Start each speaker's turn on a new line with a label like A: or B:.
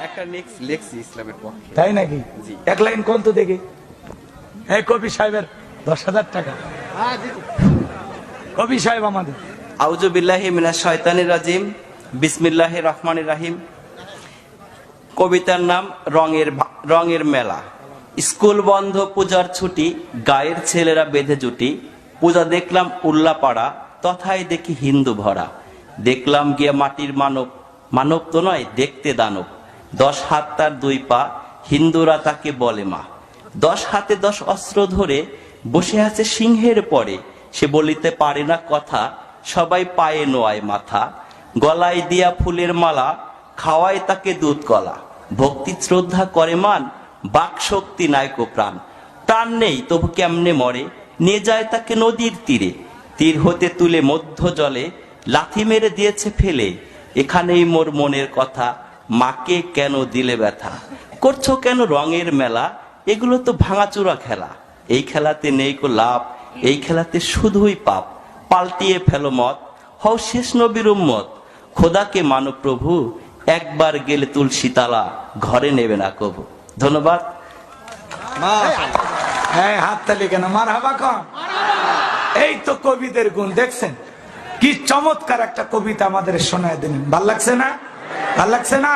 A: একটা লেখছি ইসলামের পক্ষে।
B: তাই নাকি?
A: জি।
B: এক লাইন কোন তো দেখি। এই কবি সাহেবের 10,000 টাকা। কবি সাহেব আমাদের।
A: আউযু বিল্লাহি মিনাশ শাইতানির রাজিম, বিসমিল্লাহির রহমানির রহিম। কবিতার নাম রঙের মেলা। স্কুল বন্ধ, পূজার ছুটি, গায়ের ছেলেরা বেঁধে জুটি। পূজা দেখলাম উল্লাপাড়া, তথায় দেখি হিন্দু ভরা। দেখলাম গিয়ে মাটির মানব, মানব তো নয় দেখতে দানব। 10 হাত তার 2 পা, হিন্দুরা তাকে বলে মা। 10 হাতে 10 অস্ত্র ধরে বসে আছে সিংহের পরে। সে বলিতে পারে না কথা, সবাই পায়ে নোয়ায় মাথা। গলায় দিয়া ফুলের মালা, খাওয়ায় তাকে দুধ কলা। ভক্তি শ্রদ্ধা করে মান, বাক শক্তি নায়কো প্রাণ। প্রাণ নেই তবু কেমনে মরে, নিয়ে যায় তাকে নদীর তীরে। তীর হতে তুলে মধ্য জলে, লাথি মেরে দিয়েছে ফেলে। এখানেই মোর মনের কথা, মাকে কেন দিলে ব্যথা। করছো কেন রঙের মেলা, এগুলো তো ভাঙাচোরা খেলা। এই খেলাতে নেই কো লাভ, এই খেলাতে শুধুই পাপ। পাল্টিয়ে ফেলো মত, হও শেষ নবীর উম্মত। খোদাকে মানো প্রভু, একবার গেলে তুলসী তালা, ঘরে নেবে না কবু। ধন্যবাদ।
B: হ্যাঁ, হাততালি কেন? মারহাবা কন। এই তো কবিদের গুণ দেখছেন, কি চমৎকার একটা কবিতা আমাদের শোনায় দিলেন। ভাল লাগছে না? ভাল লাগছে না?